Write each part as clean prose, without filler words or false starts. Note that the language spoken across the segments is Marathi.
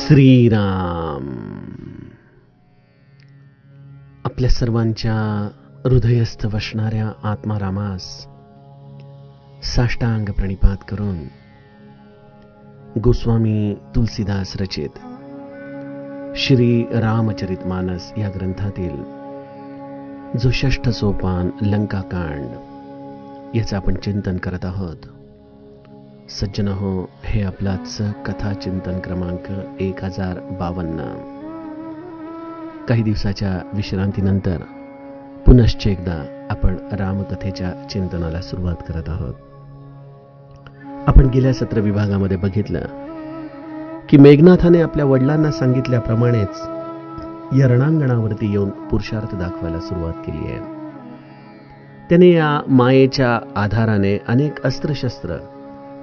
श्रीराम. आपल्या सर्वांच्या हृदयस्थ वसणाऱ्या आत्मारामास साष्टांग प्रणिपात करून गोस्वामी तुलसीदास रचित श्री रामचरितमानस या ग्रंथातील जो 6ष्ठ सोपान लंकाकांड याचं आपण चिंतन करत आहोत. सज्जन हो, हे आपलाच कथा चिंतन क्रमांक 1052. काही दिवसाच्या विश्रांतीनंतर पुनश्च एकदा आपण रामकथेच्या चिंतनाला सुरुवात करत आहोत. आपण गेल्या सत्र विभागामध्ये बघितलं की मेघनाथाने आपल्या वडिलांना सांगितल्याप्रमाणेच या रणांगणावरती येऊन पुरुषार्थ दाखवायला सुरुवात केली आहे. त्याने या मायेच्या आधाराने अनेक अस्त्रशस्त्र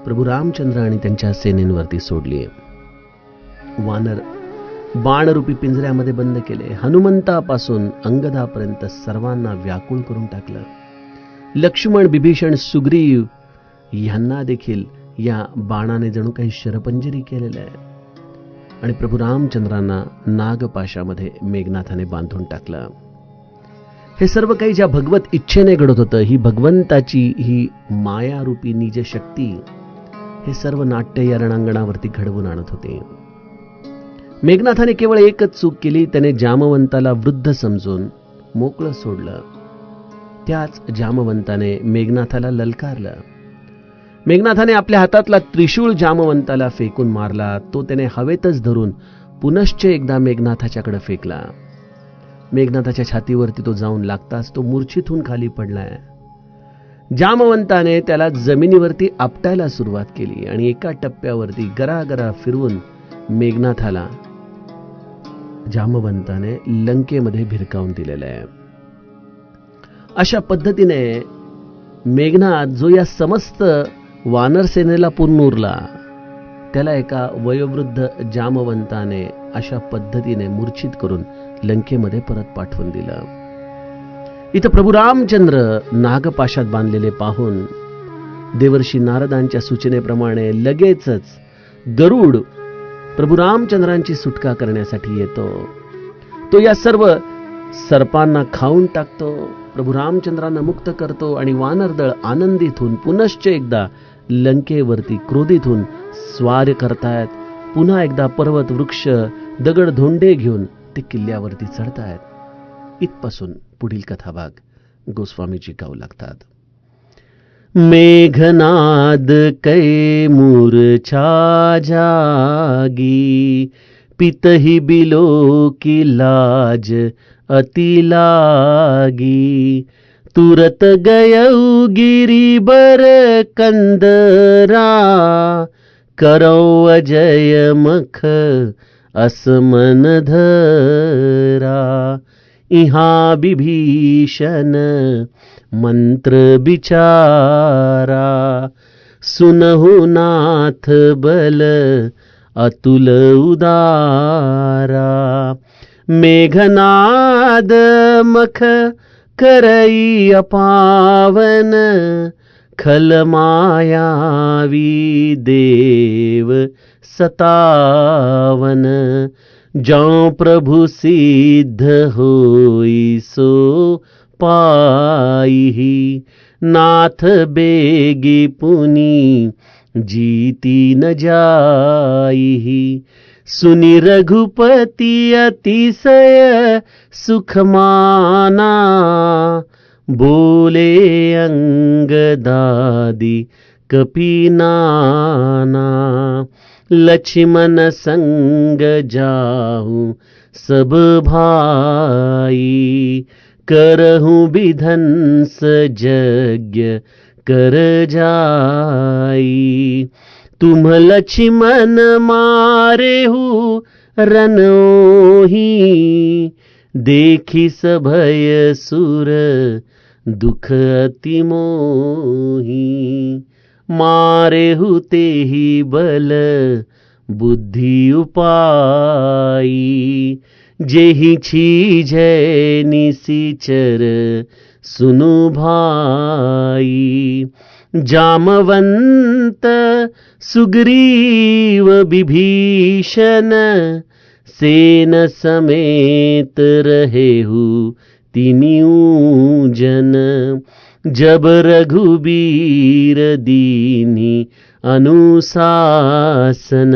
प्रभू रामचंद्र आणि त्यांच्या सेनेवरती सोडली. वानर बाणरूपी पिंजऱ्यामध्ये बंद केले. हनुमंतापासून अंगदापर्यंत सर्वांना व्याकुळ करून टाकलं. लक्ष्मण, बिभीषण, सुग्रीव यांना देखील या बाणाने जणू काही शरपंजरी केलेलं आहे आणि प्रभू रामचंद्रांना नागपाशामध्ये मेघनाथाने बांधून टाकलं. हे सर्व काही ज्या भगवत इच्छेने घडत होतं, ही भगवंताची ही मायारूपी निज शक्ती हे सर्व नाट्य या रणांगणावरती घडवून आणत होते. मेघनाथाने केवळ एकच चूक केली. त्याने जामवंताला वृद्ध समजून मोकळं सोडलं. त्याच जामवंताने मेघनाथाला ललकारलं. मेघनाथाने आपल्या हातातला त्रिशूळ जामवंताला फेकून मारला. तो त्याने हवेतच धरून पुनश्च एकदा मेघनाथाच्याकडे फेकला. मेघनाथाच्या छातीवरती तो जाऊन लागताच तो मूर्छित होऊन खाली पडलाय. जामवंताने त्याला जमिनीवरती आपटायला सुरुवात केली आणि एका टप्प्यावरती गरागरा फिरवून मेघनाथाला जामवंताने लंकेमध्ये भिरकावून दिलेलं आहे. अशा पद्धतीने मेघनाथ जो या समस्त वानर सेनेला पूर्ण उरला, त्याला एका वयोवृद्ध जामवंताने अशा पद्धतीने मूर्छित करून लंकेमध्ये परत पाठवून दिलं. इथं प्रभू रामचंद्र नागपाशात बांधलेले पाहून देवर्षी नारदांच्या सूचनेप्रमाणे लगेचच गरुड प्रभू रामचंद्रांची सुटका करण्यासाठी येतो. तो या सर्व सर्पांना खाऊन टाकतो, प्रभू रामचंद्रांना मुक्त करतो आणि वानरदळ आनंदित होऊन पुनश्च एकदा लंकेवरती क्रोधित होऊन स्वार करतायत. पुन्हा एकदा पर्वत, वृक्ष, दगड, धोंडे घेऊन ते किल्ल्यावरती चढतायत. इथपासून पुढील कथाभाग गोस्वामीजी गाऊ लागतात. मेघनाद कै मूर्छा जागी, पितहि बिलो की लाज अति लागी. तुरत गयऊ गिरी बर कंदरा, करौ अजय मख असमन धरा. इहा विभीषण मंत्र बिचारा, सुनहु नाथ बल अतुल उदारा. मेघनाद मख करई अपावन, खल मायावी देव सतावन. जौ प्रभु सिद्ध होई सो पाई, नाथ बेगी पुनि जीती न जाई. सुनि रघुपति अतिशय सुख माना, बोले अंगदादि कपिनाना. लक्ष्मण संग जाहू सब भाई, करहूँ विधंस यज्ञ कर जाई. तुम लक्ष्मण मारेहु रनोही, देखी सभय सुर दुख अति मोही. मारेहु तेहि बल बुद्धि उपाई, जेहि छीजै निशिचर सुनु भाई. जामवंत सुग्रीव विभीषण सेन समेत रहेहु तिनिउ जन। जब रघुबीर दीनी अनुशासन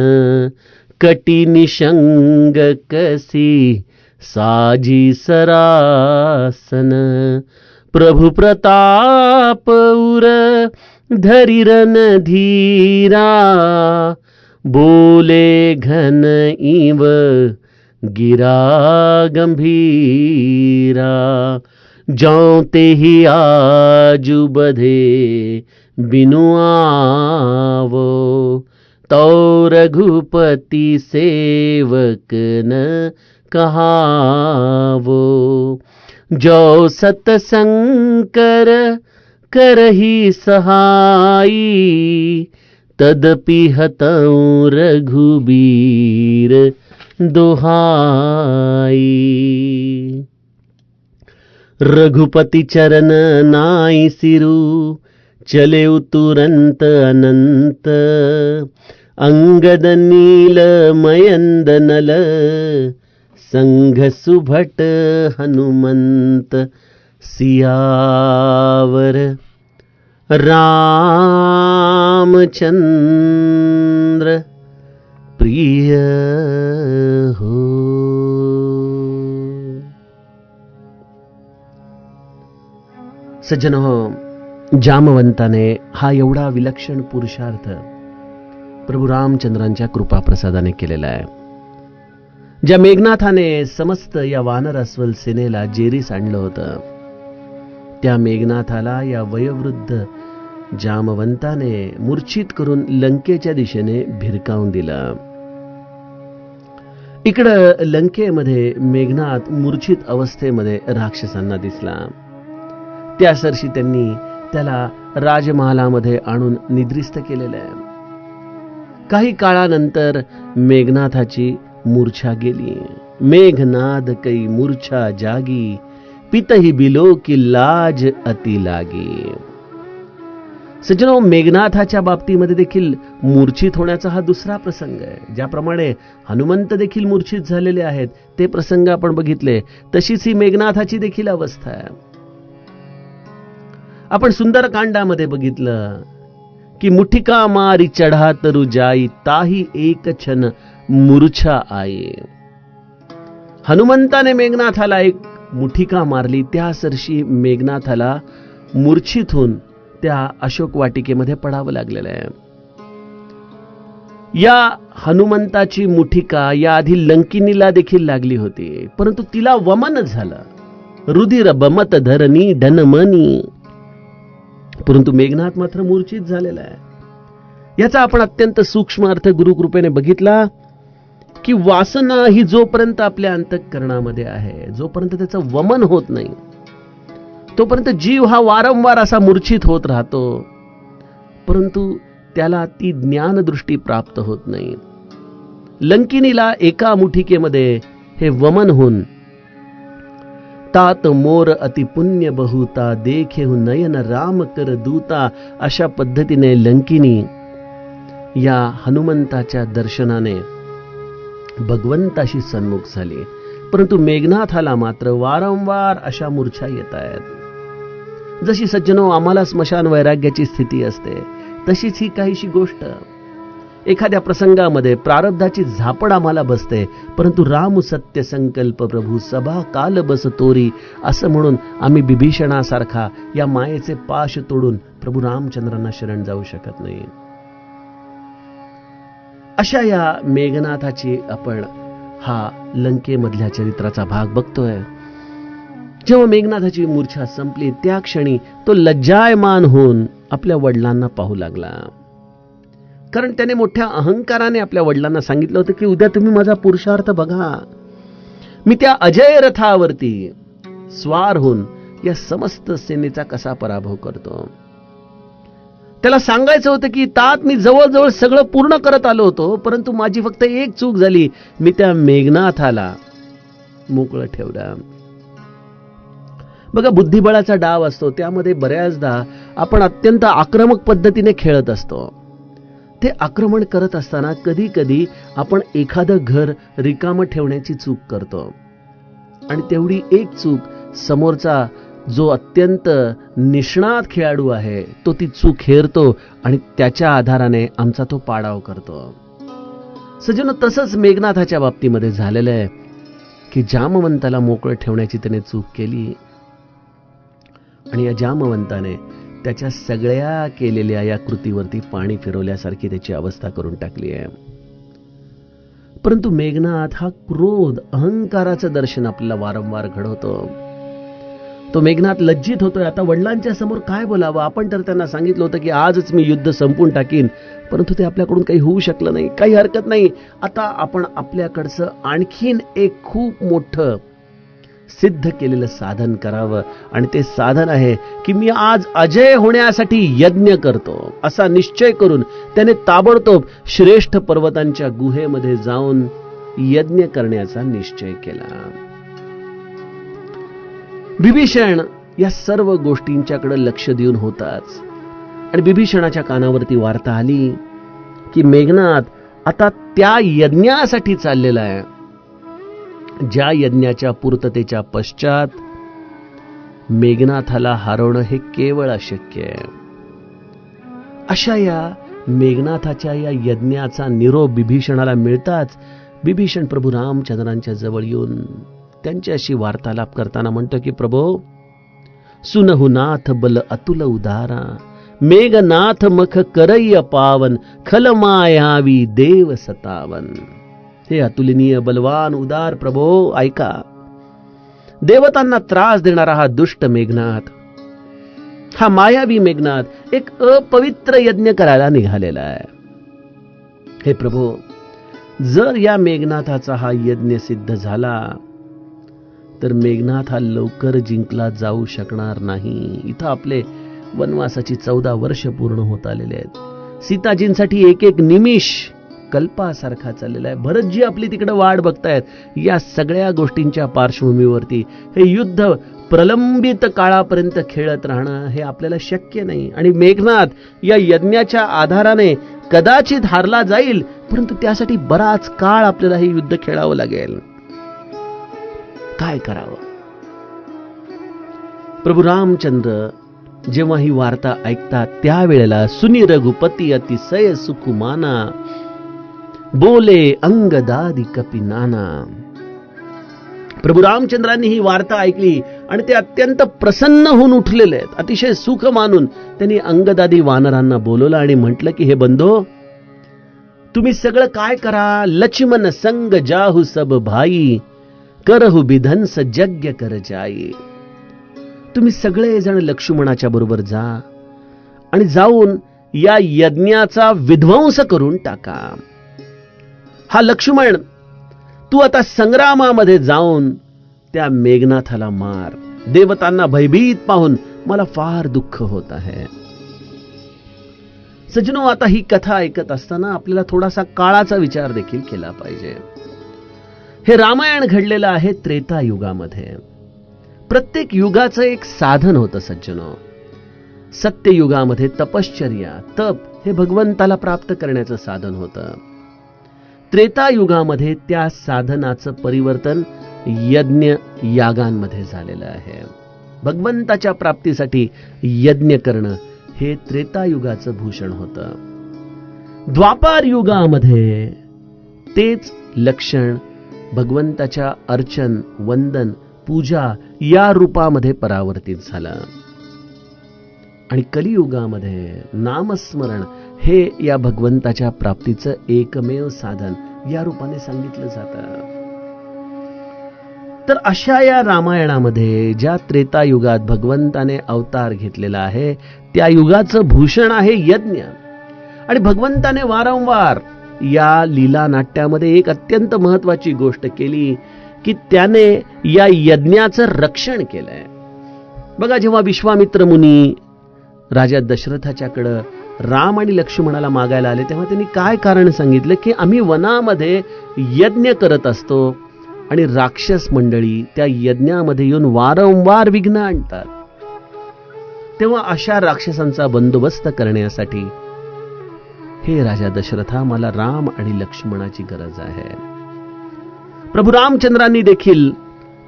कटि निषंग कसी साजी सरासन। प्रभु प्रताप उर धरिरन धीरा बोले घन इव गिरा गंभीरा। जौं ते ही आजु बधे बिनु आवो तो रघुपति सेवक न कहावो। जो सतसंकर करही सहाई तदपि हतौ रघुबीर दोहाई। रघुपति चरण नाई सिरु चले तुरंत अनंत। अंगद नील मयंद नल संघ सुभट हनुमंत। सियावर रामचंद्र प्रिय हो। सज्जनो, जामवंताने हा एवढा विलक्षण पुरुषार्थ प्रभू रामचंद्रांच्या कृपाप्रसादाने केलेला आहे। ज्या मेघनाथाने समस्त या वानर अस्वल सेनेला जेरीस आणलं होतं, त्या मेघनाथाला या वयोवृद्ध जामवंताने मूर्छित करून लंकेच्या दिशेने भिरकावून दिलं। इकडं लंकेमध्ये मेघनाथ मूर्छित अवस्थेमध्ये राक्षसांना दिसला। त्यासरशी त्यांनी त्याला राजमहालामध्ये आणून निद्रिस्त केलेलं आहे। काही काळानंतर मेघनाथाची मूर्छा गेली। मेघनाद कै मूर्छा जागी पितही बिलो की लाज अति लागी। सज्जनो, मेघनाथाच्या बाबतीमध्ये देखील मूर्छित होण्याचा हा दुसरा प्रसंग आहे। ज्याप्रमाणे हनुमंत देखील मूर्छित झालेले आहेत, ते प्रसंग आपण बघितले, तशीच ही मेघनाथाची देखील अवस्था आहे। आपण सुंदरकांडामध्ये बघितलं की मुठिका मारी चढा तरु जाई ताही एक क्षण मूर्छा आई। हनुमंताने मेघनाथाला एक मुठिका मारली, त्यासरशी मेघनाथाला मूर्छित होऊन त्या अशोक वाटिकेमध्ये पडावं लागलेलं आहे। या हनुमंताची मुठिका या आधी लंकिनीला देखील लागली होती, परंतु तिला वमन झालं। रुधिर बमत धरणी धनमनी, परंतु मेघनाथ मात्र मूर्छित झालेला आहे। याचा आपण अत्यंत सूक्ष्म अर्थ गुरुकृपेने बघितला की वासना ही जोपर्यंत आपल्या अंतःकरणामध्ये आहे, जोपर्यंत त्याचं वमन होत नाही, तोपर्यंत जीव हा वारंवार असा मूर्छित होत राहतो, परंतु त्याला ती ज्ञानदृष्टी प्राप्त होत नाही। लंकिनीला एका मुठिकेमध्ये हे वमन होऊन तात मोर अति पुण्य बहुता देखेहु नयन राम कर दूता, अशा पद्धतीने लंकिनी या हनुमंताच्या दर्शनाने भगवंताशी सन्मुख झाली, परंतु मेघनाथाला मात्र वारंवार अशा मूर्छा येत आहेत। जशी सज्जनो आम्हाला स्मशान वैराग्याची स्थिती असते, तशीच ही काहीशी गोष्ट। एखाद्या प्रसंगामध्ये प्रारब्धाची झापड आम्हाला बसते, परंतु राम सत्य संकल्प प्रभू सभा काल बस तोरी, असं म्हणून आम्ही बिभीषणासारखा या मायेचे पाश तोडून प्रभू रामचंद्रांना शरण जाऊ शकत नाही। अशा या मेघनाथाची आपण हा लंकेमधल्या चरित्राचा भाग बघतोय। जेव्हा मेघनाथाची मूर्छा संपली, त्या क्षणी तो लज्जायमान होऊन आपल्या वडिलांना पाहू लागला, कारण त्याने मोठ्या अहंकाराने आपल्या वडिलांना सांगितलं होतं की उद्या तुम्ही माझा पुरुषार्थ बघा, मी त्या अजय रथावरती स्वार होऊन या समस्त सेनेचा कसा पराभव करतो। त्याला सांगायचं होतं की तात मी जवळजवळ सगळं पूर्ण करत आलो होतो, परंतु माझी फक्त एक चूक झाली, मी त्या मेघनाथाला मोकळं ठेवलं। बघा, बुद्धिबळाचा डाव असतो, त्यामध्ये बऱ्याचदा आपण अत्यंत आक्रमक पद्धतीने खेळत असतो. ते आक्रमण करत असताना कधी कधी आपण एखादं घर रिकामं ठेवण्याची चूक करतो आणि तेवढी एक चूक समोरचा जो अत्यंत निष्णात खेळाडू आहे तो ती चूक हेरतो आणि त्याच्या आधाराने आमचा तो पाडाव करतो. सज्जनो, तसंच मेघनाथाच्या बाबतीमध्ये झालेलं आहे की जामवंताला मोकळं ठेवण्याची त्याने चूक केली आणि या जामवंताने त्याच्या सगळ्या केलेल्या या कृतीवरती पाणी फिरवल्यासारखी त्याची अवस्था करून टाकली आहे. परंतु मेघनाथ हा क्रोध, अहंकाराचं दर्शन आपल्याला वारंवार घडवतो. तो मेघनाथ लज्जित होतोय. आता वडिलांच्या समोर काय बोलावं? आपण तर त्यांना सांगितलं होतं की आजच मी युद्ध संपवून टाकीन, परंतु ते आपल्याकडून काही होऊ शकलं नाही. काही हरकत नाही, आता आपण आपल्याकडचं आणखीन एक खूप मोठं सिद्ध केलेलं साधन करावं आणि ते साधन आहे की मी आज अजय होण्यासाठी यज्ञ करतो, असा निश्चय करून त्याने ताबडतोब श्रेष्ठ पर्वतांच्या गुहेमध्ये जाऊन यज्ञ करण्याचा निश्चय केला. बिभीषण या सर्व गोष्टींच्याकडे लक्ष देऊन होताच आणि बिभीषणाच्या कानावरती वार्ता आली की मेघनाथ आता त्या यज्ञासाठी चाललेला आहे ज्या यज्ञाच्या पूर्ततेच्या पश्चात मेघनाथाला हरवणं हे केवळ अशक्य आहे. अशा या मेघनाथाच्या या यज्ञाचा निरोप बिभीषणाला मिळताच बिभीषण प्रभू रामचंद्रांच्या जवळ येऊन त्यांच्याशी वार्तालाप करताना म्हणतो की प्रभो, सुनहु नाथ बल अतुल उदारा, मेघनाथ मख करय पावन, खल मायावी देव सतावन. हे अतुलनीय बलवान उदार प्रभो, ऐका, देवतांना त्रास देणारा हा दुष्ट मेघनाथ, हा मायावी मेघनाथ एक अपवित्र यज्ञ करायला निघालेला आहे. हे प्रभो, जर या मेघनाथाचा हा यज्ञ सिद्ध झाला तर मेघनाथ हा लवकर जिंकला जाऊ शकणार नाही. इथं आपले वनवासाची 14 वर्ष पूर्ण होत आलेले आहेत. सीताजींसाठी एक एक निमिष कल्पासारखा चाललेला आहे. भरतजी आपली तिकडे वाट बघतायत. या सगळ्या गोष्टींच्या पार्श्वभूमीवरती हे युद्ध प्रलंबित काळापर्यंत खेळत राहणं हे आपल्याला शक्य नाही. आणि मेघनाथ या यज्ञाच्या आधाराने कदाचित हारला जाईल, परंतु त्यासाठी बराच काळ आपल्याला हे युद्ध खेळावं लागेल. काय करावं? प्रभू रामचंद्र जेव्हा ही वार्ता ऐकतात त्यावेळेला सुनी रघुपती अतिशय सुकुमाना, बोले अंगदादी कपिनाना. प्रभू रामचंद्रांनी ही वार्ता ऐकली आणि ते अत्यंत प्रसन्न होऊन उठलेले आहेत. अतिशय सुख मानून त्यांनी अंगदादी वानरांना बोलवलं आणि म्हटलं की हे बंधो, तुम्ही सगळं काय करा, लक्ष्मण संग जाहू सब भाई, करहु बिधंस यज्ञ कर जाई. तुम्ही सगळे जण लक्ष्मणाच्या बरोबर जा आणि जाऊन या यज्ञाचा विध्वंस करून टाका. हा लक्ष्मण, तू आता संग्रामामध्ये जाऊन त्या मेघनाथाला मार. देवतांना भयभीत पाहून मला फार दुःख होत आहे. सज्जनो, आता ही कथा ऐकत असताना आपल्याला थोडासा काळाचा विचार देखील केला पाहिजे. हे रामायण घडलेलं आहे त्रेता युगामध्ये. प्रत्येक युगाचं एक साधन होतं सज्जनो. सत्ययुगामध्ये तपश्चर्या, तप हे भगवंताला प्राप्त करण्याचं साधन होतं. त्रेतायुगामध्ये त्या साधनाचं परिवर्तन यज्ञ यागांमध्ये झालेलं आहे. भगवंताच्या प्राप्तीसाठी यज्ञ करणं हे त्रेतायुगाचं भूषण होतं. द्वापार युगामध्ये तेच लक्षण भगवंताच्या अर्चन, वंदन, पूजा या रूपामध्ये परावर्तित झालं. आणि कलियुगामध्ये नामस्मरण हे या भगवंताच्या प्राप्तीचं एकमेव साधन या रूपाने सांगितलं जातं. तर अशा या रामायणामध्ये ज्या त्रेतायुगात भगवंताने अवतार घेतलेला आहे त्या युगाचं भूषण आहे यज्ञ. आणि भगवंताने वारंवार या लीला नाट्यामध्ये एक अत्यंत महत्वाची गोष्ट केली की त्याने या यज्ञाचं रक्षण केलंय. बघा, जेव्हा विश्वामित्र मुनी राजा दशरथाच्याकडे राम आणि लक्ष्मणाला मागायला आले तेव्हा त्यांनी काय कारण सांगितलं की आम्ही वनामध्ये यज्ञ करत असतो आणि राक्षस मंडळी त्या यज्ञामध्ये येऊन वारंवार विघ्न आणतात. तेव्हा अशा राक्षसांचा बंदोबस्त करण्यासाठी हे राजा दशरथा, मला राम आणि लक्ष्मणाची गरज आहे. प्रभू रामचंद्रांनी देखील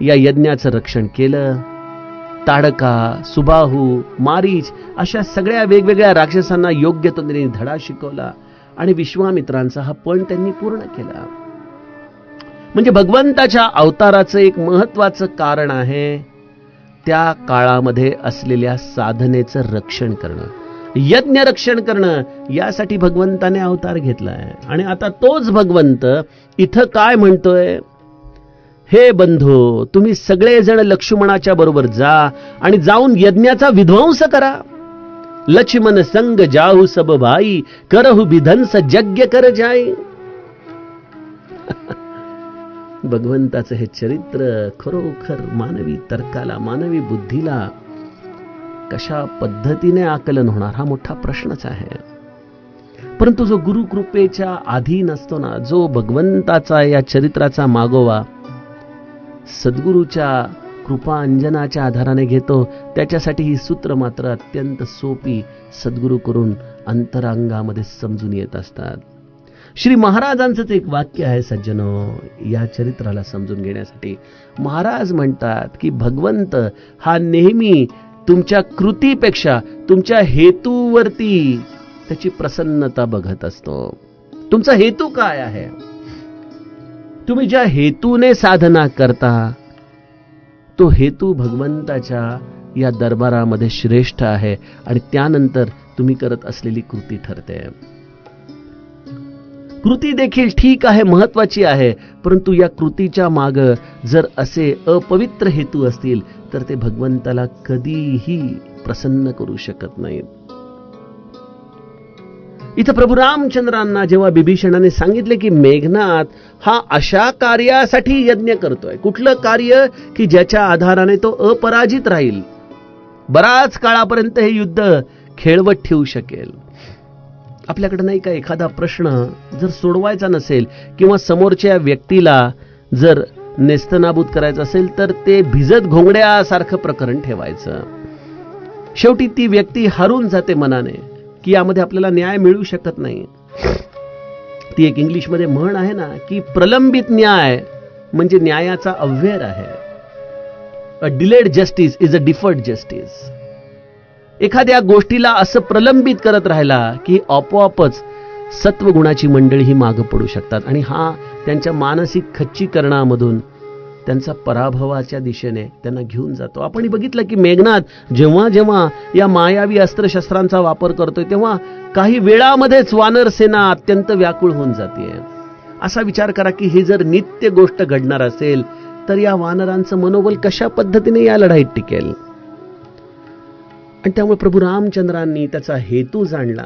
या यज्ञाचं रक्षण केलं. ताडका, सुबाहू, मारीच अशा सगळ्या वेगवेगळ्या राक्षसांना योग्य तऱ्हेने धडा शिकवला आणि विश्वामित्रांचा हा पण त्यांनी पूर्ण केला. म्हणजे भगवंताच्या अवताराचं एक महत्वाचं कारण आहे त्या काळामध्ये असलेल्या साधनेचं रक्षण करणं, यज्ञ रक्षण करणं. यासाठी भगवंताने अवतार घेतलाय. आणि आता तोच भगवंत इथं काय म्हणतोय, हे बंधू, तुम्ही सगळेजण लक्ष्मणाच्या बरोबर जा आणि जाऊन यज्ञाचा विध्वंस करा. लक्ष्मण संग जाहू सब भाई, करहु विध्वंस यज्ञ कर जाई. भगवंताचं हे चरित्र खरोखर मानवी तर्काला, मानवी बुद्धीला कशा पद्धतीने आकलन होणार हा मोठा प्रश्नच आहे. परंतु जो गुरुकृपेच्या अधीन असतो ना, जो भगवंताचा या चरित्राचा मागोवा सद्गुरूच्या कृपा अंजनाच्या आधाराने घेतो, त्याच्यासाठी ही सूत्र मात्र अत्यंत सोपी सद्गुरू करून अंतरांगामध्ये समजून येत असतात. श्री महाराजांचंच एक वाक्य आहे सज्जनो, या चरित्राला समजून घेण्यासाठी. महाराज म्हणतात की भगवंत हा नेहमी तुमच्या कृतीपेक्षा तुमच्या हेतूवरती त्याची प्रसन्नता बघत असतो. तुमचा हेतू काय आहे? तुम्ही ज्या हेतूने साधना करता तो हेतू भगवंताच्या या दरबारामध्ये श्रेष्ठ आहे आणि त्यानंतर तुम्ही करत असलेली कृती ठरते. कृती देखील ठीक आहे, महत्वाची आहे, परंतु या कृतीच्या माग जर असे अपवित्र हेतू असतील तर ते भगवंताला कधीही प्रसन्न करू शकत नाहीत. इथं प्रभू रामचंद्रांना जेव्हा बिभीषणाने सांगितले की मेघनाथ हा अशा कार्यासाठी यज्ञ करतोय, कुठलं कार्य की ज्याच्या आधाराने तो अपराजित राहील, बराच काळापर्यंत हे युद्ध खेळवत ठेवू शकेल. आपल्याकडे नाही का एखादा प्रश्न जर सोडवायचा नसेल किंवा समोरच्या व्यक्तीला जर नेस्तनाबूत करायचं असेल तर ते भिजत घोंगड्यासारखं प्रकरण ठेवायचं. शेवटी ती व्यक्ती हारून जाते मनाने की यामध्ये आपल्याला न्याय मिळू शकत नाही. ती एक इंग्लिशमध्ये म्हण आहे ना की प्रलंबित न्याय म्हणजे न्यायाचा अव्यय आहे. A delayed justice is a deferred justice. एखाद्या गोष्टीला असं प्रलंबित करत राहिला की आपोआपच सत्वगुणाची मंडळी ही मागे पडू शकतात आणि हा त्यांच्या मानसिक खच्चीकरणामधून त्यांचा पराभवाच्या दिशेने त्यांना घेऊन जातो. आपण बघितलं की मेघनाथ जेव्हा जेव्हा या मायावी अस्त्रशस्त्रांचा वापर करतोय तेव्हा काही वेळामध्येच वानर सेना अत्यंत व्याकुळ होऊन जाते. असा विचार करा की ही जर नित्य गोष्ट घडणार असेल तर या वानरांचं मनोबल कशा पद्धतीने या लढाईत टिकेल. आणि त्यामुळे प्रभू रामचंद्रांनी त्याचा हेतू जाणला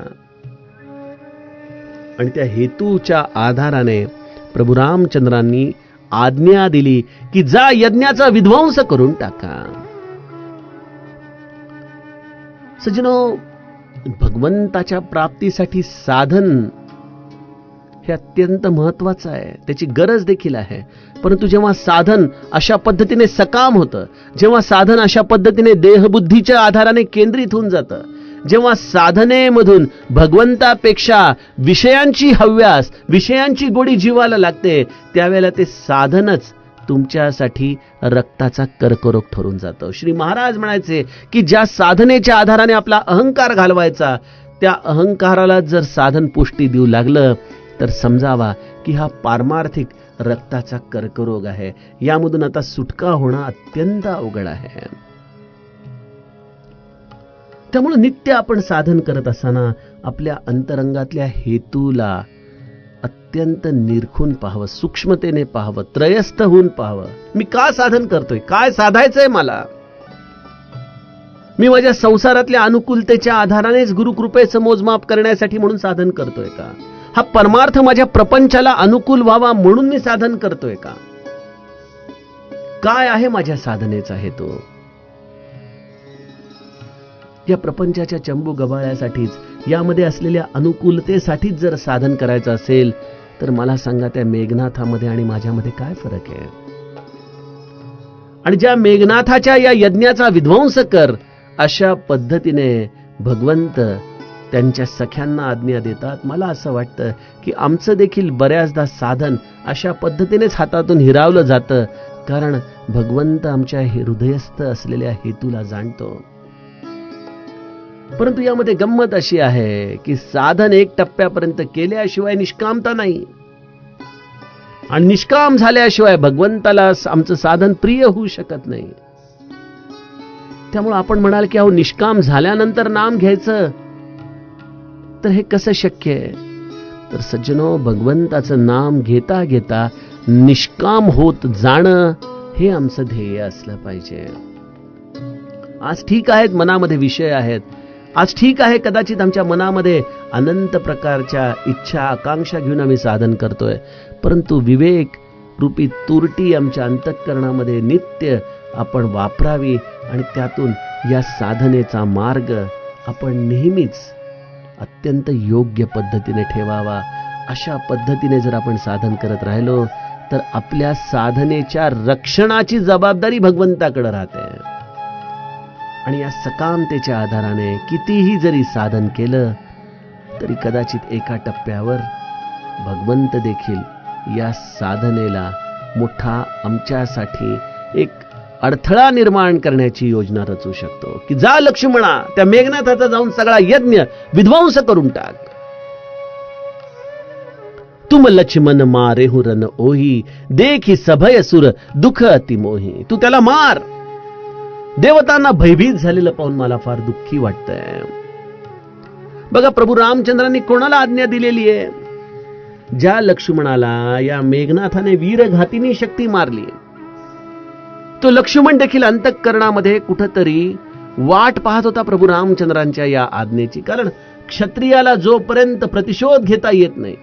आणि त्या हेतूच्या आधाराने प्रभू रामचंद्रांनी आज्ञा दिली की जा यज्ञाचा विध्वंस करून टाका. सज्जनो, भगवंताच्या प्राप्तीसाठी साधन हे अत्यंत महत्वाचं आहे, त्याची गरज देखील आहे. परंतु जेव्हा साधन अशा पद्धतीने सकाम होतं, जेव्हा साधन अशा पद्धतीने देहबुद्धीच्या आधाराने केंद्रित होऊन जातं, जेव्हा साधनेमधून भगवंतापेक्षा विषयांची हव्यास, विषयांची गोडी जीवाला लागते, त्यावेळेला ते साधनच तुमच्यासाठी रक्ताचा कर्करोग ठरून जातं. श्री महाराज म्हणायचे की ज्या साधनेच्या आधाराने आपला अहंकार घालवायचा, त्या अहंकाराला जर साधन पुष्टी देऊ लागलं तर समजावा की हा पारमार्थिक रक्ताचा कर्करोग आहे. यामधून आता सुटका होणं अत्यंत अवघड आहे. त्यामुळे नित्य आपण साधन करत असताना आपल्या अंतरंगातल्या हेतूला अत्यंत निरखून पाहावं, सूक्ष्मतेने पाहावं, त्रयस्थ होऊन पाहावं. मी का साधन करतोय, काय साधायचंय मला? मी माझ्या संसारातल्या अनुकूलतेच्या आधारानेच गुरुकृपेचं मोजमाप करण्यासाठी म्हणून साधन करतोय का? हा परमार्थ माझ्या प्रपंचाला अनुकूल व्हावा म्हणून मी साधन करतोय का? काय आहे माझ्या साधनेचा हेतू? या प्रपंचाच्या चंबू गबाळ्यासाठीच, यामध्ये असलेल्या अनुकूलतेसाठीच जर साधन करायचं असेल तर मला सांगा, त्या मेघनाथामध्ये आणि माझ्यामध्ये काय फरक आहे? आणि ज्या मेघनाथाच्या या यज्ञाचा विध्वंस कर, अशा पद्धतीने भगवंत त्यांच्या सख्यांना आज्ञा देतात. मला असं वाटतं की आमचं देखील बऱ्याचदा साधन अशा पद्धतीनेच हातातून हिरावलं जातं, कारण भगवंत आमच्या हृदयस्थ असलेल्या हेतूला जाणतो. परंतु यामध्ये गंमत अशी आहे की साधन एक टप्प्यापर्यंत केल्याशिवाय निष्कामता नाही, आणि निष्काम झाल्याशिवाय भगवंताला आमचं साधन प्रिय होऊ शकत नाही. त्यामुळे आपण म्हणाल की अहो, निष्काम झाल्यानंतर नाम घ्यायचं, तर हे कसं शक्य आहे? तर सज्जनो, भगवंताचं नाम घेता घेता निष्काम होत जाणं हे आमचं ध्येय असलं पाहिजे. आज ठीक आहेत, मनामध्ये विषय आहेत, आज ठीक आहे, कदाचित आमच्या मनामध्ये अनंत प्रकारच्या इच्छा आकांक्षा घेऊन आम्ही साधन करतोय, परंतु विवेक रूपी तुरटी आमच्या अंतःकरणामध्ये नित्य आपण वापरावी, आणि त्यातून या साधनेचा मार्ग आपण नेहमीच अत्यंत योग्य पद्धतीने ठेवावा. अशा पद्धतीने जर आपण साधन करत राहिलो तर आपल्या साधनेच्या रक्षणाची जबाबदारी भगवंताकडे राहते. आणि या सकामतेच्या आधाराने कितीही जरी साधन केलं तरी कदाचित एका टप्प्यावर भगवंत देखील या साधनेला मोठा आमच्यासाठी एक अडथळा निर्माण करण्याची योजना रचू शकतो की जा लक्ष्मणा, त्या मेघनाथाचा जाऊन सगळा यज्ञ विध्वंस करून टाक. तुम लक्ष्मण मारे हुरन ओही, देखी सभय सुर दुःख अतिमोही. तू त्याला मार. देवतांना भयभीत झालेलं पाहून मला फार दुःखी वाटतंय. बघा, प्रभू रामचंद्रांनी कोणाला आज्ञा दिलेली आहे? ज्या लक्ष्मणाला या मेघनाथाने वीरघातिनी शक्ती मारली, तो लक्ष्मण देखील अंतःकरणामध्ये कुठंतरी वाट पाहत होता प्रभू रामचंद्रांच्या या आज्ञेची. कारण क्षत्रियाला जोपर्यंत प्रतिशोध घेता येत नाही,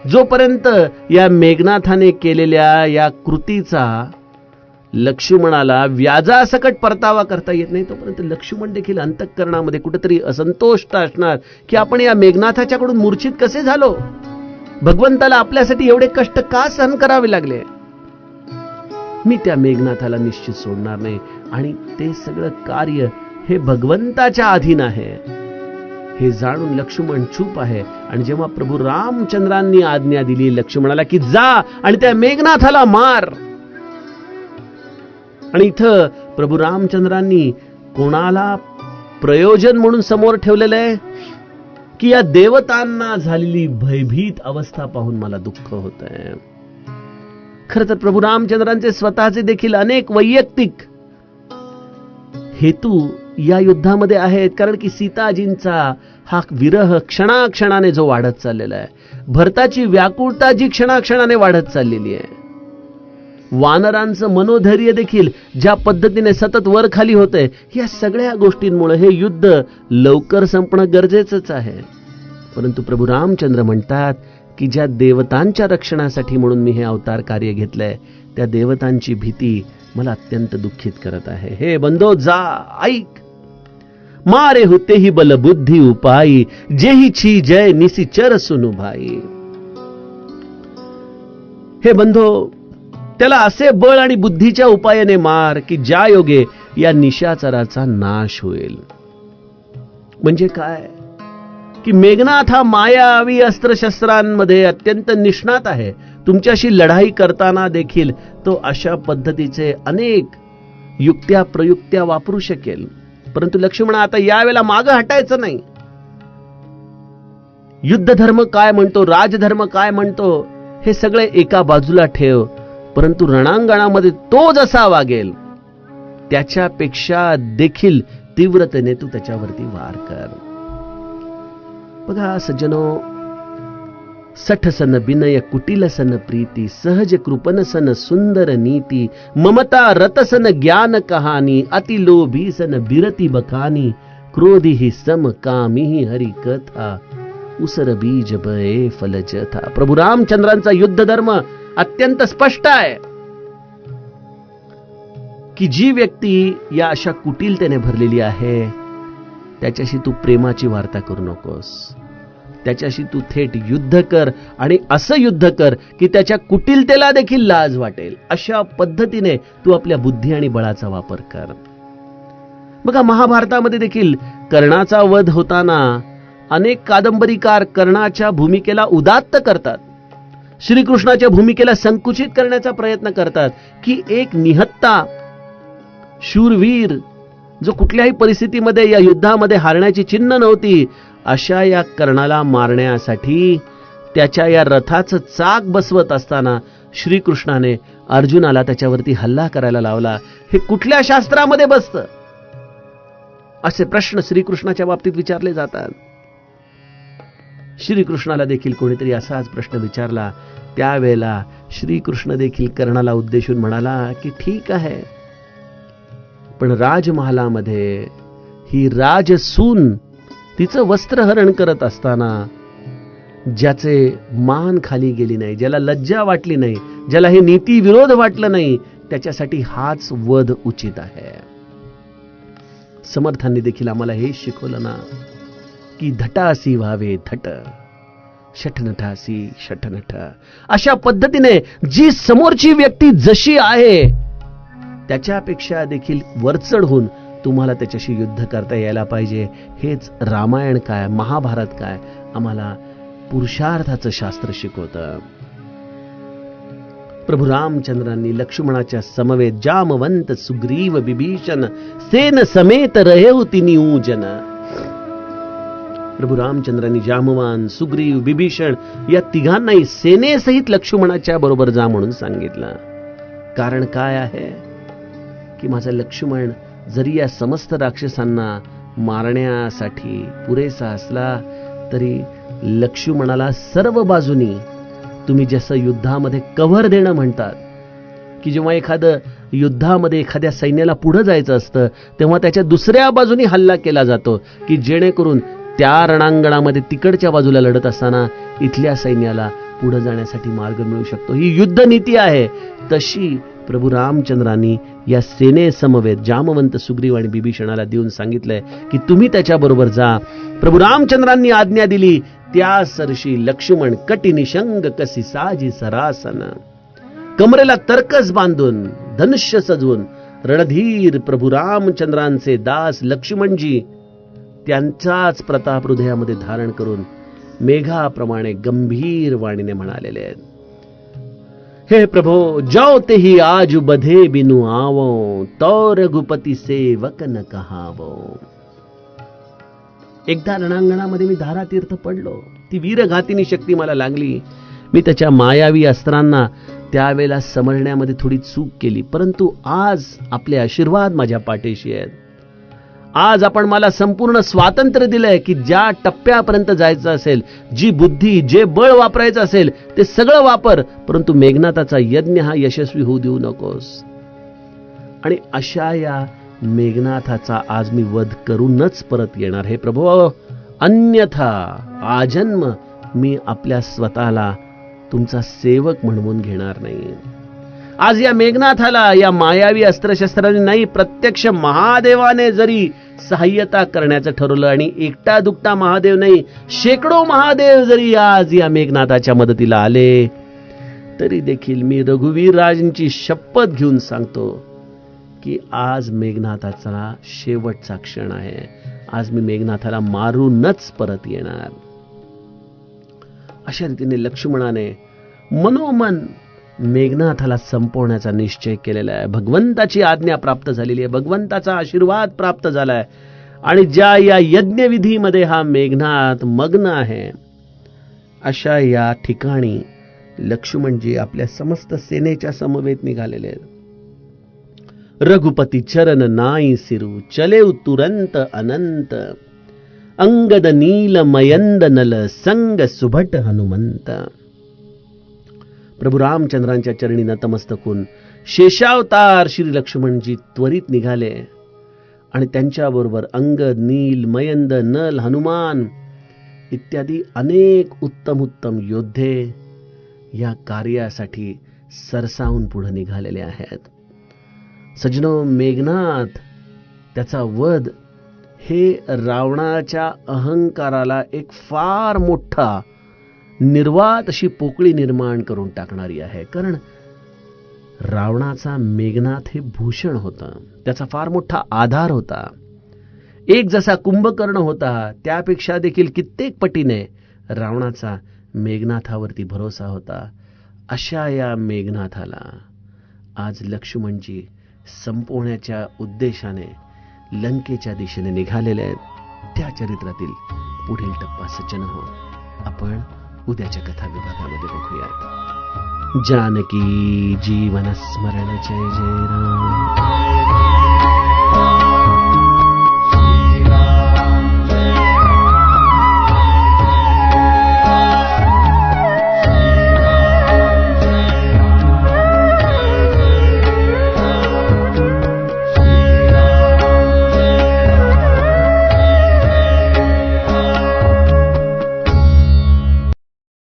जोपर्यंत या मेघनाथाने केलेल्या या कृतीचा लक्ष्मणाला व्याजासकट परतावा करता येत नाही, तोपर्यंत लक्ष्मण देखील अंतःकरणामध्ये कुठेतरी असंतोष असणार की आपण या मेघनाथाच्याकडून मूर्छित कसे झालो, भगवंताला आपल्यासाठी एवढे कष्ट का सहन करावे लागले. मी त्या मेघनाथाला निश्चित सोडणार नाही, आणि ते सगळं कार्य हे भगवंताच्या अधीन आहे हे जाणून लक्ष्मण चूप आहे. आणि जेव्हा प्रभू रामचंद्रांनी आज्ञा दिली लक्ष्मणाला की जा आणि त्या मेघनाथाला मार, आणि इथं प्रभू रामचंद्रांनी कोणाला प्रयोजन म्हणून समोर ठेवलेलं आहे की या देवतांना झालेली भयभीत अवस्था पाहून मला दुःख होत आहे. खरं तर प्रभू रामचंद्रांचे स्वतःचे देखील अनेक वैयक्तिक हेतू या युद्धामध्ये आहेत. कारण की सीताजींचा हा विरह क्षणाक्षणाने जो वाढत चाललेला आहे, भरताची व्याकुळता जी क्षणाक्षणाने वाढत चाललेली आहे, वानरांचं मनोधैर्य देखील ज्या पद्धतीने सतत वर खाली होतंय, या सगळ्या गोष्टींमुळे हे युद्ध लवकर संपणं गरजेचंच आहे. परंतु प्रभू रामचंद्र म्हणतात की ज्या देवतांच्या रक्षणासाठी म्हणून मी हे अवतार कार्य घेतलंय, त्या देवतांची भीती मला अत्यंत दुःखित करत आहे. हे बंधो जा, ऐक. मारे होते ही बल बुद्धी उपाई, जेही छी जय निसिचर सुनु भाई. हे बंधो, त्याला असे बळ आणि बुद्धीच्या उपायाने मार की ज्या योगे या निशाचराचा नाश होईल. म्हणजे काय की मेघनाथ हा मायावी अस्त्रशस्त्रांमध्ये अत्यंत निष्णात आहे. तुमच्याशी लढाई करताना देखील तो अशा पद्धतीचे अनेक युक्त्या प्रयुक्त्या वापरू शकेल. परंतु लक्ष्मण, आता यावेळेला मागं हटायचं नाही. युद्ध धर्म काय म्हणतो, राजधर्म काय म्हणतो, हे सगळे एका बाजूला ठेव. परंतु रणांगणामध्ये तो जसा वागेल त्याच्यापेक्षा देखील तीव्रतेने तू त्याच्यावरती वार कर. बघा सज्जनो, सठ सन विनय कुटिल सन प्रीती, सहज कृपन सन सुंदर नीती, ममता रतसन ज्ञान कहानी, अति लोभी सन बिरती बखानी, क्रोधी ही सम कामी हरि कथा, उसर बीज बये फल जथा. प्रभू रामचंद्रांचा युद्ध धर्म अत्यंत स्पष्ट आहे की जी व्यक्ती या अशा कुटिलतेने भरलेली आहे त्याच्याशी तू प्रेमाची वार्ता करू नकोस. त्याच्याशी तू थेट युद्ध कर आणि असं युद्ध कर की त्याच्या कुटिलतेला देखील लाज वाटेल. अशा पद्धतीने तू आपल्या बुद्धी आणि बळाचा वापर कर. बघा, महाभारतामध्ये देखील कर्णाचा वध होताना अनेक कादंबरीकार कर्णाच्या भूमिकेला उदात्त करतात, श्रीकृष्णाच्या भूमिकेला संकुचित करण्याचा प्रयत्न करतात की एक निहत्ता शूरवीर जो कुठल्याही परिस्थितीमध्ये या युद्धामध्ये हारण्याची चिन्ह नव्हती, अशा या कर्णाला मारण्यासाठी त्याच्या या रथाचं चाक बसवत असताना श्रीकृष्णाने अर्जुनाला त्याच्यावरती हल्ला करायला लावला. हे कुठल्या शास्त्रामध्ये बसतं? असे प्रश्न श्रीकृष्णाच्या बाबतीत विचारले जातात. श्रीकृष्णाला देखील कोणीतरी असाच प्रश्न विचारला. त्यावेळेला श्रीकृष्ण देखील कर्णाला उद्देशून म्हणाला की ठीक आहे, पण राजमहालामध्ये ही राजसून तिचं वस्त्रहरण करत असताना ज्याचे मान खाली गेली नाही, ज्याला लज्जा वाटली नाही, ज्याला हे नीती विरोध वाटलं नाही, त्याच्यासाठी हाच वध उचित आहे. समर्थांनी देखील आम्हाला हे शिकवलं ना की धटासी व्हावे धट, शठनठासी शठनठ. अशा पद्धतीने जी समोरची व्यक्ती जशी आहे त्याच्यापेक्षा देखील वरचढ होऊन तुम्हाला त्याच्याशी युद्ध करता यायला पाहिजे. हेच रामायण काय, महाभारत काय आम्हाला पुरुषार्थाचं शास्त्र शिकवतं. प्रभू रामचंद्रांनी लक्ष्मणाच्या समवेत जामवंत सुग्रीव विभीषण सेन समेत रहे होती निऊजन. प्रभू रामचंद्रांनी जामवान, सुग्रीव, विभीषण या तिघांनाही सेनेसहित लक्ष्मणाच्या बरोबर जा म्हणून सांगितलं. कारण काय आहे की माझा लक्ष्मण जरी या समस्त राक्षसांना मारण्यासाठी पुरेसा असला तरी लक्ष्मणाला सर्व बाजूनी तुम्ही जसं युद्धामध्ये कव्हर देणं म्हणतात की जेव्हा एखादं युद्धामध्ये एखाद्या सैन्याला पुढे जायचं असतं तेव्हा त्याच्या दुसऱ्या बाजूनी हल्ला केला जातो की जेणेकरून त्या रणांगणामध्ये तिकडच्या बाजूला लढत असताना इथल्या सैन्याला पुढे जाण्यासाठी मार्ग मिळू शकतो. ही युद्ध नीती आहे. तशी प्रभू रामचंद्रांनी या सेने समवेत जामवंत, सुग्रीव आणि विभीषणाला देऊन सांगितलंय की तुम्ही त्याच्याबरोबर जा. प्रभू रामचंद्रांनी आज्ञा दिली त्या सरशी लक्ष्मण कटी निशंग कसी साजी सरासन. कमरेला तर्कस बांधून धनुष्य सजवून रणधीर प्रभू रामचंद्रांचे दास लक्ष्मणजी त्यांचाच प्रताप हृदयामध्ये धारण करून मेघाप्रमाणे गंभीर वाणीने म्हणालेले आहेत, हे प्रभो जाओ ते ही आज बधे बिनु आवो, तो रघुपती सेवक न कहावो. एकदा रणांगणामध्ये मी धारातीर्थ पडलो. ती वीरघातिनी शक्ती मला लागली. मी त्याच्या मायावी अस्त्रांना त्यावेळेला समजण्यामध्ये थोडी चूक केली, परंतु आज आपले आशीर्वाद माझ्या पाठीशी आहेत. आज आपण मला संपूर्ण स्वातंत्र्य दिलंय की ज्या टप्प्यापर्यंत जायचं असेल, जी बुद्धी, जे बळ वापरायचं असेल ते सगळं वापर, परंतु मेघनाथाचा यज्ञ हा यशस्वी होऊ देऊ नकोस. आणि अशा या मेघनाथाचा आज मी वध करूनच परत येणार हे प्रभू, अन्यथा आजन्म मी आपल्या स्वतःला तुमचा सेवक म्हणवून घेणार नाही. आज या मेघनाथाला या मायावी अस्त्रशस्त्रांनी नाही, प्रत्यक्ष महादेवाने जरी सहाय्यता करण्याचं ठरवलं आणि एकटा दुकटा महादेव नाही, शेकडो महादेव जरी आज या मेघनाथाच्या मदतीला आले तरी देखील मी रघुवीर राजांची शपथ घेऊन सांगतो की आज मेघनाथाचा शेवटचा क्षण आहे. आज मी मेघनाथाला मारूनच परत येणार. अशा रीतीने लक्ष्मणाने मनोमन मेघनाथाला संपवण्याचा निश्चय केलेला आहे. भगवंताची आज्ञा प्राप्त झालेली आहे, भगवंताचा आशीर्वाद प्राप्त झालाय आणि ज्या या यज्ञविधीमध्ये हा मेघनाथ मग्न आहे, अशा या ठिकाणी लक्ष्मणजी आपल्या समस्त सेनेच्या समवेत निघालेले आहेत. रघुपती चरण नाई सिरू चले तुरंत अनंत, अंगद नील मयंद नल संग सुभट हनुमंत. प्रभू रामचंद्रांच्या चरणी नतमस्तक होऊन शेषावतार श्री लक्ष्मणजी त्वरित निघाले आणि त्यांच्याबरोबर अंगद, नील, मयंद, नल, हनुमान इत्यादी अनेक उत्तम उत्तम योद्धे या कार्यासाठी सरसावून पुढे निघालेले आहेत. सज्जनो, मेघनाथ त्याचा वध हे रावणाच्या अहंकाराला एक फार मोठा निर्वात अशी पोकळी निर्माण करून टाकणारी आहे. कारण रावणाचा मेघनाथ हे भूषण होतं, त्याचा फार मोठा आधार होता. एक जसा कुंभकर्ण होता त्यापेक्षा देखील कित्येक पटीने रावणाचा मेघनाथावरती भरोसा होता. अशा या मेघनाथाला आज लक्ष्मणजी संपवण्याच्या उद्देशाने लंकेच्या दिशेने निघालेले आहेत. त्या चरित्रातील पुढील टप्पा सज्जन हो आपण उद्याच्या कथा विभागामध्ये बघूयात. जानकी जीवन स्मरण जय जय राम.